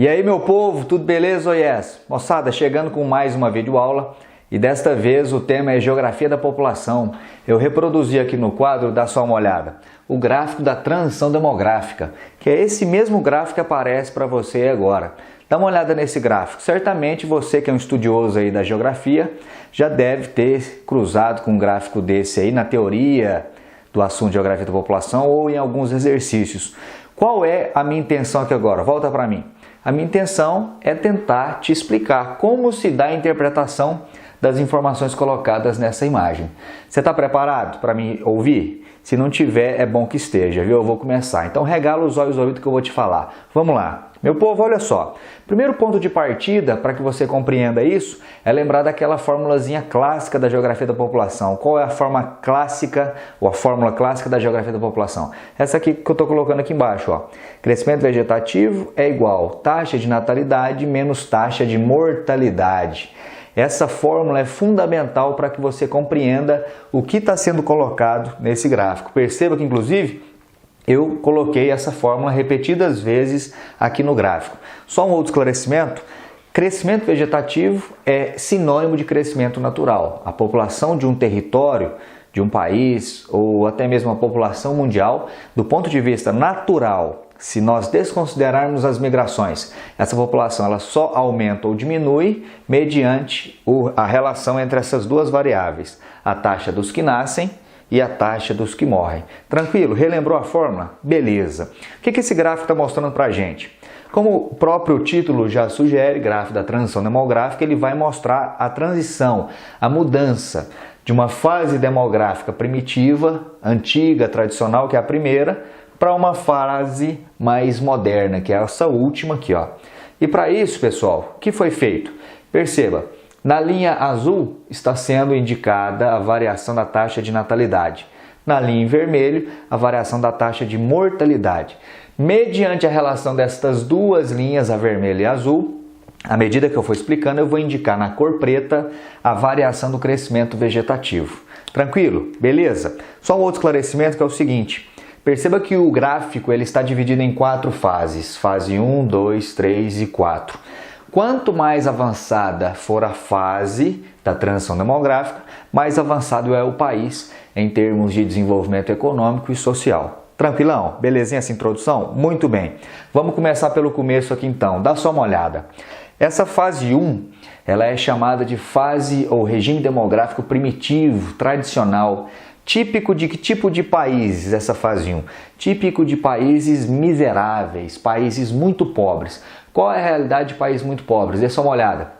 E aí, meu povo, tudo beleza ou yes? Moçada, chegando com mais uma videoaula e desta vez o tema é Geografia da População. Eu reproduzi aqui no quadro, dá só uma olhada, o gráfico da transição demográfica, que é esse mesmo gráfico que aparece para você agora. Dá uma olhada nesse gráfico. Certamente você que é um estudioso aí da geografia já deve ter cruzado com um gráfico desse aí na teoria do assunto de Geografia da População ou em alguns exercícios. Qual é a minha intenção aqui agora? Volta para mim. A minha intenção é tentar te explicar como se dá a interpretação das informações colocadas nessa imagem. Você está preparado para me ouvir? Se não tiver, é bom que esteja, viu? Eu vou começar. Então regala os olhos e ouvidos que eu vou te falar. Vamos lá. Meu povo, olha só. Primeiro ponto de partida, para que você compreenda isso, é lembrar daquela formulazinha clássica da geografia da população. Qual é a forma clássica, ou a fórmula clássica da geografia da população? Essa aqui que eu estou colocando aqui embaixo, ó. Crescimento vegetativo é igual taxa de natalidade menos taxa de mortalidade. Essa fórmula é fundamental para que você compreenda o que está sendo colocado nesse gráfico. Perceba que, inclusive, eu coloquei essa fórmula repetidas vezes aqui no gráfico. Só um outro esclarecimento: crescimento vegetativo é sinônimo de crescimento natural. A população de um território, de um país ou até mesmo a população mundial, do ponto de vista natural, se nós desconsiderarmos as migrações, essa população ela só aumenta ou diminui mediante a relação entre essas duas variáveis, a taxa dos que nascem e a taxa dos que morrem. Tranquilo? Relembrou a fórmula? Beleza. O que esse gráfico está mostrando para a gente? Como o próprio título já sugere, gráfico da transição demográfica, ele vai mostrar a transição, a mudança de uma fase demográfica primitiva, antiga, tradicional, que é a primeira, para uma fase mais moderna, que é essa última aqui, ó. E para isso, pessoal, o que foi feito? Perceba, na linha azul está sendo indicada a variação da taxa de natalidade. Na linha em vermelho, a variação da taxa de mortalidade. Mediante a relação destas duas linhas, a vermelha e a azul, à medida que eu for explicando, eu vou indicar na cor preta a variação do crescimento vegetativo. Tranquilo? Beleza? Só um outro esclarecimento que é o seguinte. Perceba que o gráfico ele está dividido em 4 fases. Fase 1, 2, 3 e 4. Quanto mais avançada for a fase da transição demográfica, mais avançado é o país em termos de desenvolvimento econômico e social. Tranquilão? Belezinha essa introdução? Muito bem. Vamos começar pelo começo aqui então. Dá só uma olhada. Essa fase 1, ela é chamada de fase ou regime demográfico primitivo, tradicional. Típico de que tipo de países essa fase 1? Típico de países miseráveis, países muito pobres. Qual é a realidade de países muito pobres? Dê só uma olhada.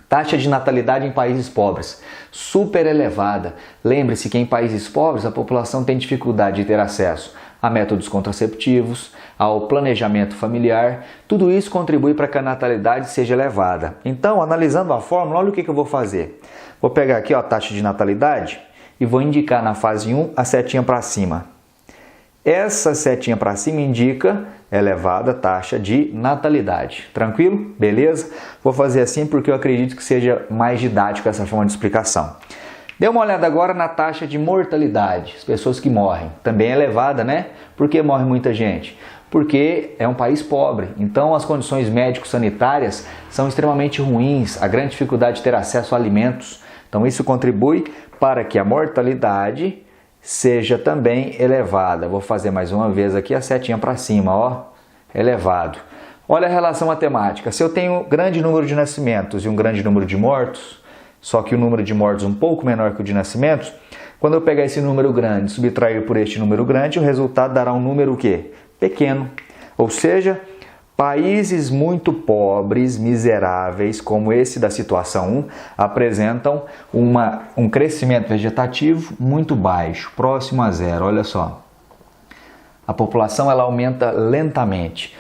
Taxa de natalidade em países pobres, super elevada. Lembre-se que em países pobres a população tem dificuldade de ter acesso a métodos contraceptivos, ao planejamento familiar. Tudo isso contribui para que a natalidade seja elevada. Então, analisando a fórmula, olha o que eu vou fazer. Vou pegar aqui ó, a taxa de natalidade e vou indicar na fase 1 a setinha para cima. Essa setinha para cima indica elevada taxa de natalidade. Tranquilo? Beleza? Vou fazer assim porque eu acredito que seja mais didático essa forma de explicação. Dê uma olhada agora na taxa de mortalidade, as pessoas que morrem. Também é elevada, né? Por que morre muita gente? Porque é um país pobre, então as condições médico-sanitárias são extremamente ruins, a grande dificuldade de ter acesso a alimentos. Então isso contribui para que a mortalidade seja também elevada. Vou fazer mais uma vez aqui a setinha para cima, ó, elevado. Olha a relação matemática. Se eu tenho um grande número de nascimentos e um grande número de mortos, só que o número de mortos um pouco menor que o de nascimentos, quando eu pegar esse número grande e subtrair por este número grande, o resultado dará um número o quê? Pequeno. Ou seja, países muito pobres, miseráveis, como esse da situação 1, apresentam um crescimento vegetativo muito baixo, próximo a zero. Olha só, a população ela aumenta lentamente.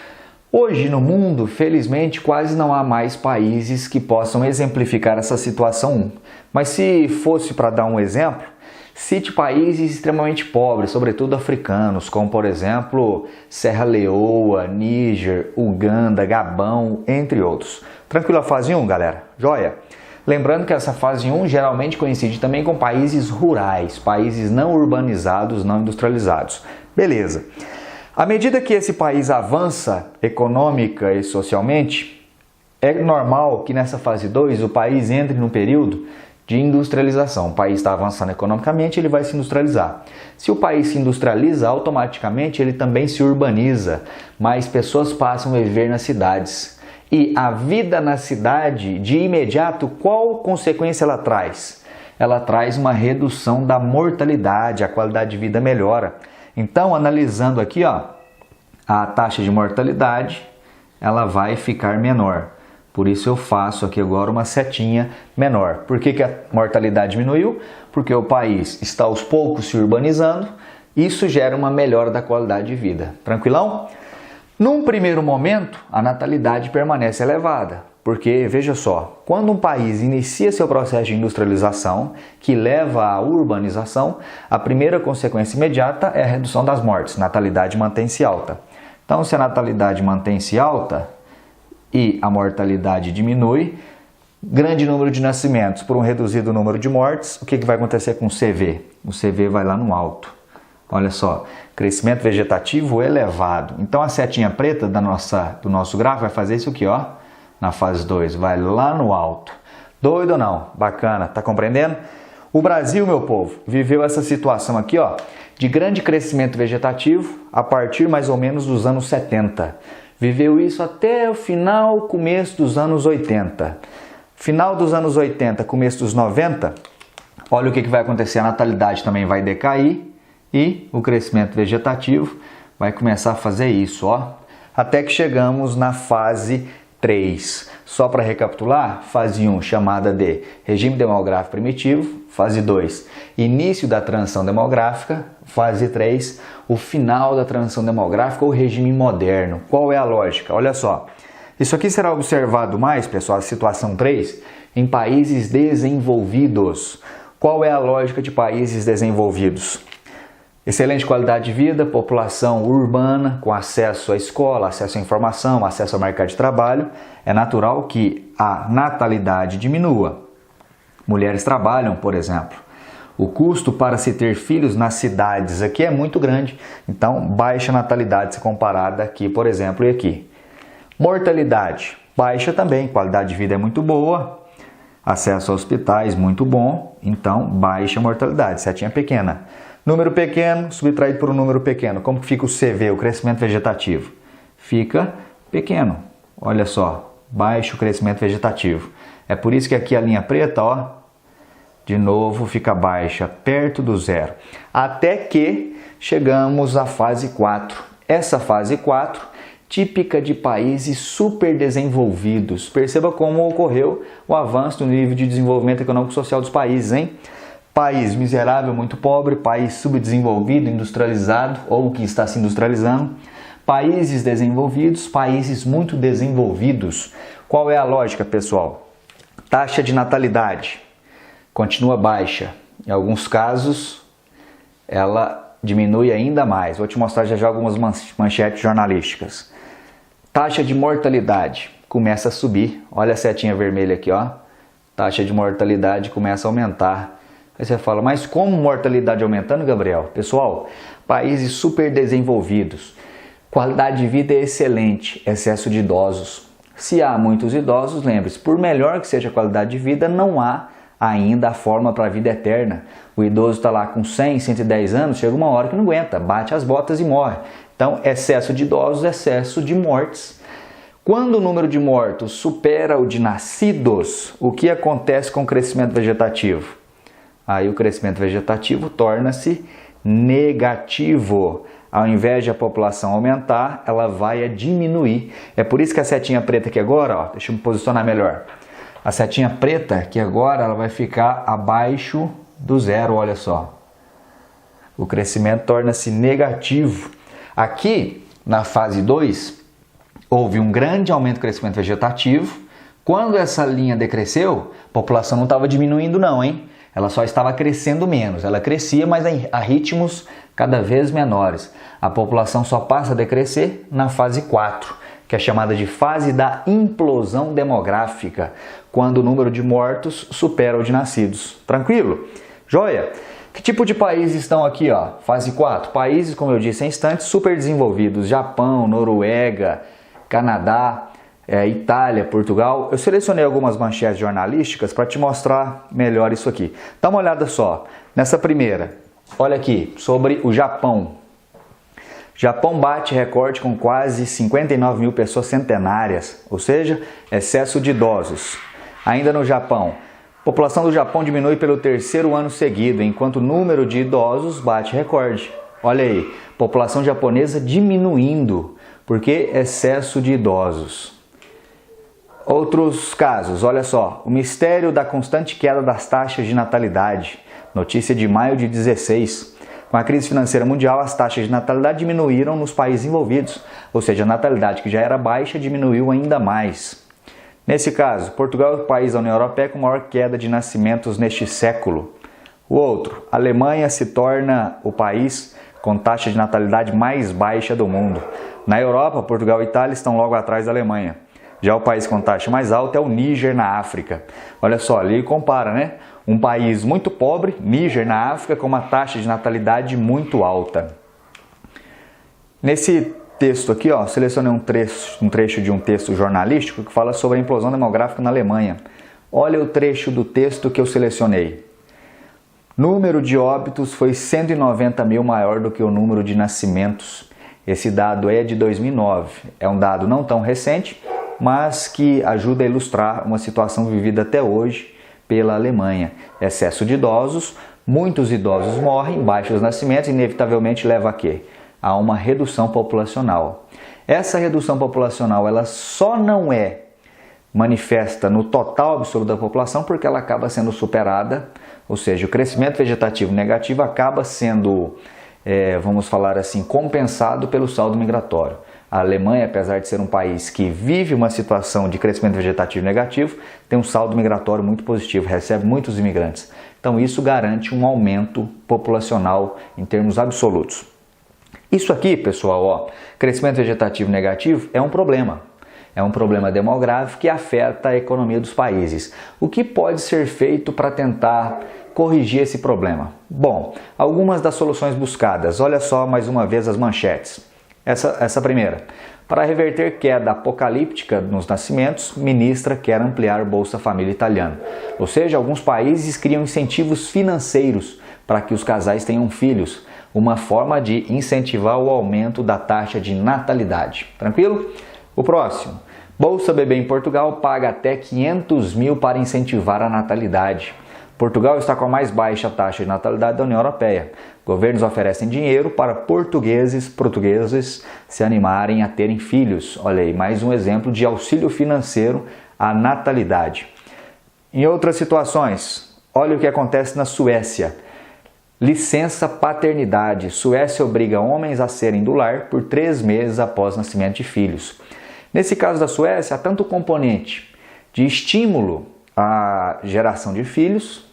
Hoje no mundo, felizmente, quase não há mais países que possam exemplificar essa situação 1. Mas se fosse para dar um exemplo, cite países extremamente pobres, sobretudo africanos, como por exemplo Serra Leoa, Níger, Uganda, Gabão, entre outros. Tranquilo a fase 1, galera? Joia? Lembrando que essa fase 1 geralmente coincide também com países rurais, países não urbanizados, não industrializados. Beleza. À medida que esse país avança econômica e socialmente, é normal que nessa fase 2 o país entre num período de industrialização. O país está avançando economicamente, ele vai se industrializar. Se o país se industrializa, automaticamente ele também se urbaniza. Mais pessoas passam a viver nas cidades. E a vida na cidade, de imediato, qual consequência ela traz? Ela traz uma redução da mortalidade, a qualidade de vida melhora. Então, analisando aqui, ó, a taxa de mortalidade, ela vai ficar menor. Por isso eu faço aqui agora uma setinha menor. Por que a mortalidade diminuiu? Porque o país está aos poucos se urbanizando. Isso gera uma melhora da qualidade de vida. Tranquilão? Num primeiro momento, a natalidade permanece elevada. Porque, veja só, quando um país inicia seu processo de industrialização, que leva à urbanização, a primeira consequência imediata é a redução das mortes. Natalidade mantém-se alta. Então, se a natalidade mantém-se alta e a mortalidade diminui, grande número de nascimentos por um reduzido número de mortes, o que vai acontecer com o CV? O CV vai lá no alto. Olha só, crescimento vegetativo elevado. Então, a setinha preta do nosso gráfico vai fazer isso aqui, ó. Na fase 2, vai lá no alto. Doido ou não? Bacana, tá compreendendo? O Brasil, meu povo, viveu essa situação aqui, ó, de grande crescimento vegetativo a partir mais ou menos dos anos 70. Viveu isso até o começo dos anos 80. Final dos anos 80, começo dos 90, olha o que vai acontecer. A natalidade também vai decair e o crescimento vegetativo vai começar a fazer isso, ó, até que chegamos na fase 3. Só para recapitular, fase 1 chamada de regime demográfico primitivo, fase 2, início da transição demográfica, fase 3, o final da transição demográfica ou regime moderno. Qual é a lógica? Olha só, isso aqui será observado mais, pessoal, a situação 3, em países desenvolvidos. Qual é a lógica de países desenvolvidos? Excelente qualidade de vida, população urbana, com acesso à escola, acesso à informação, acesso ao mercado de trabalho. É natural que a natalidade diminua. Mulheres trabalham, por exemplo. O custo para se ter filhos nas cidades aqui é muito grande. Então, baixa natalidade se comparada aqui, por exemplo, e aqui. Mortalidade, baixa também. Qualidade de vida é muito boa. Acesso a hospitais, muito bom. Então, baixa mortalidade, setinha pequena. Número pequeno, subtraído por um número pequeno. Como que fica o CV, o crescimento vegetativo? Fica pequeno. Olha só, baixo crescimento vegetativo. É por isso que aqui a linha preta, ó, de novo fica baixa, perto do zero. Até que chegamos à fase 4. Essa fase 4, típica de países super desenvolvidos. Perceba como ocorreu o avanço do nível de desenvolvimento econômico e social dos países, hein? País miserável, muito pobre, país subdesenvolvido, industrializado ou que está se industrializando. Países desenvolvidos, países muito desenvolvidos. Qual é a lógica, pessoal? Taxa de natalidade continua baixa. Em alguns casos, ela diminui ainda mais. Vou te mostrar já algumas manchetes jornalísticas. Taxa de mortalidade começa a subir. Olha a setinha vermelha aqui, ó. Taxa de mortalidade começa a aumentar. Aí você fala, mas como mortalidade aumentando, Gabriel? Pessoal, países super desenvolvidos, qualidade de vida é excelente, excesso de idosos. Se há muitos idosos, lembre-se, por melhor que seja a qualidade de vida, não há ainda a forma para a vida eterna. O idoso está lá com 100, 110 anos, chega uma hora que não aguenta, bate as botas e morre. Então, excesso de idosos, excesso de mortes. Quando o número de mortos supera o de nascidos, o que acontece com o crescimento vegetativo? Aí o crescimento vegetativo torna-se negativo. Ao invés de a população aumentar, ela vai diminuir. É por isso que a setinha preta aqui agora, ó, deixa eu me posicionar melhor. A setinha preta aqui agora ela vai ficar abaixo do zero, olha só. O crescimento torna-se negativo. Aqui, na fase 2, houve um grande aumento do crescimento vegetativo. Quando essa linha decresceu, a população não estava diminuindo não, hein? Ela só estava crescendo menos. Ela crescia, mas a ritmos cada vez menores. A população só passa a decrescer na fase 4, que é chamada de fase da implosão demográfica, quando o número de mortos supera o de nascidos. Tranquilo? Joia? Que tipo de países estão aqui, ó? Fase 4. Países, como eu disse em instantes, super desenvolvidos. Japão, Noruega, Canadá, Itália, Portugal. Eu selecionei algumas manchetes jornalísticas para te mostrar melhor isso aqui. Dá uma olhada só. Nessa primeira, olha aqui, sobre o Japão. Japão bate recorde com quase 59 mil pessoas centenárias, ou seja, excesso de idosos. Ainda no Japão, a população do Japão diminui pelo terceiro ano seguido, enquanto o número de idosos bate recorde. Olha aí, população japonesa diminuindo, porque excesso de idosos. Outros casos, olha só, o mistério da constante queda das taxas de natalidade, notícia de maio de 16. Com a crise financeira mundial, as taxas de natalidade diminuíram nos países envolvidos, ou seja, a natalidade que já era baixa diminuiu ainda mais. Nesse caso, Portugal é o país da União Europeia com maior queda de nascimentos neste século. O outro, a Alemanha se torna o país com taxa de natalidade mais baixa do mundo. Na Europa, Portugal e Itália estão logo atrás da Alemanha. Já o país com taxa mais alta é o Níger, na África. Olha só, ali compara, né? Um país muito pobre, Níger, na África, com uma taxa de natalidade muito alta. Nesse texto aqui, ó, selecionei um trecho de um texto jornalístico que fala sobre a implosão demográfica na Alemanha. Olha o trecho do texto que eu selecionei. Número de óbitos foi 190 mil maior do que o número de nascimentos. Esse dado é de 2009. É um dado não tão recente, mas que ajuda a ilustrar uma situação vivida até hoje pela Alemanha. Excesso de idosos, muitos idosos morrem, baixos nascimentos, inevitavelmente leva a quê? A uma redução populacional. Essa redução populacional ela só não é manifesta no total absoluto da população porque ela acaba sendo superada, ou seja, o crescimento vegetativo negativo acaba sendo, vamos falar assim, compensado pelo saldo migratório. A Alemanha, apesar de ser um país que vive uma situação de crescimento vegetativo negativo, tem um saldo migratório muito positivo, recebe muitos imigrantes. Então isso garante um aumento populacional em termos absolutos. Isso aqui, pessoal, ó, crescimento vegetativo negativo é um problema. É um problema demográfico que afeta a economia dos países. O que pode ser feito para tentar corrigir esse problema? Bom, algumas das soluções buscadas. Olha só mais uma vez as manchetes. Essa primeira. Para reverter queda apocalíptica nos nascimentos, ministra quer ampliar Bolsa Família italiano. Ou seja, alguns países criam incentivos financeiros para que os casais tenham filhos. Uma forma de incentivar o aumento da taxa de natalidade. Tranquilo? O próximo. Bolsa Bebê em Portugal paga até 500 mil para incentivar a natalidade. Portugal está com a mais baixa taxa de natalidade da União Europeia. Governos oferecem dinheiro para portugueses se animarem a terem filhos. Olha aí, mais um exemplo de auxílio financeiro à natalidade. Em outras situações, olha o que acontece na Suécia. Licença paternidade. Suécia obriga homens a serem do lar por 3 meses após o nascimento de filhos. Nesse caso da Suécia, há tanto componente de estímulo à geração de filhos,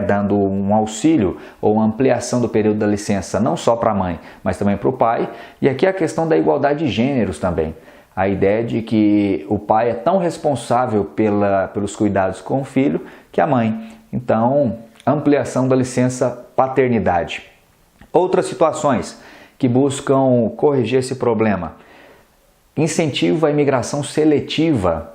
dando um auxílio ou uma ampliação do período da licença não só para a mãe, mas também para o pai. E aqui a questão da igualdade de gêneros também. A ideia de que o pai é tão responsável pelos cuidados com o filho que a mãe. Então, ampliação da licença paternidade. Outras situações que buscam corrigir esse problema. Incentivo à imigração seletiva.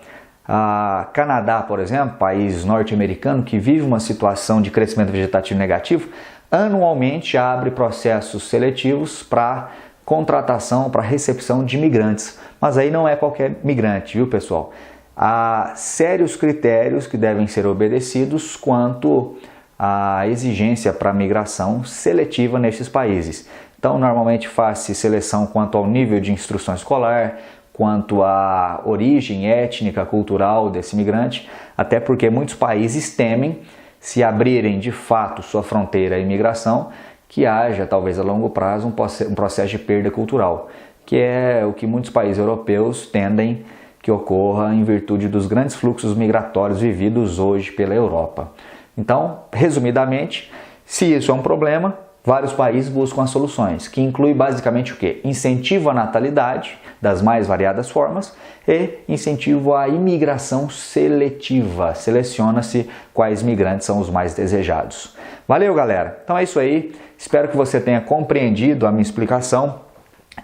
Canadá, por exemplo, país norte-americano que vive uma situação de crescimento vegetativo negativo, anualmente abre processos seletivos para contratação, para recepção de imigrantes. Mas aí não é qualquer migrante, viu, pessoal? Há sérios critérios que devem ser obedecidos quanto à exigência para migração seletiva nesses países. Então, normalmente faz-se seleção quanto ao nível de instrução escolar, quanto à origem étnica, cultural desse imigrante, até porque muitos países temem, se abrirem de fato sua fronteira à imigração, que haja, talvez a longo prazo, um processo de perda cultural, que é o que muitos países europeus tendem que ocorra em virtude dos grandes fluxos migratórios vividos hoje pela Europa. Então, resumidamente, se isso é um problema, vários países buscam as soluções, que inclui basicamente o quê? Incentivo à natalidade, das mais variadas formas, e incentivo à imigração seletiva. Seleciona-se quais migrantes são os mais desejados. Valeu, galera! Então é isso aí. Espero que você tenha compreendido a minha explicação.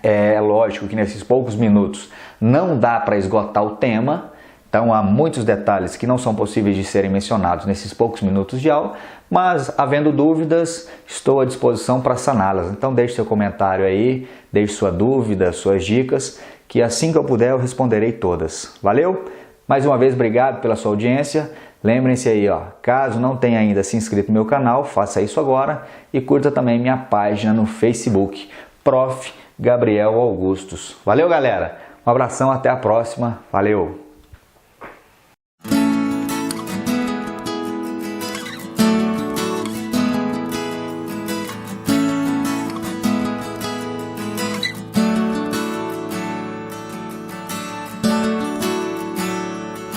É lógico que nesses poucos minutos não dá para esgotar o tema. Então há muitos detalhes que não são possíveis de serem mencionados nesses poucos minutos de aula, mas havendo dúvidas, estou à disposição para saná-las. Então deixe seu comentário aí, deixe sua dúvida, suas dicas, que assim que eu puder eu responderei todas. Valeu? Mais uma vez, obrigado pela sua audiência. Lembrem-se aí, caso não tenha ainda se inscrito no meu canal, faça isso agora e curta também minha página no Facebook, Prof. Gabriel Augustus. Valeu, galera! Um abração, até a próxima. Valeu!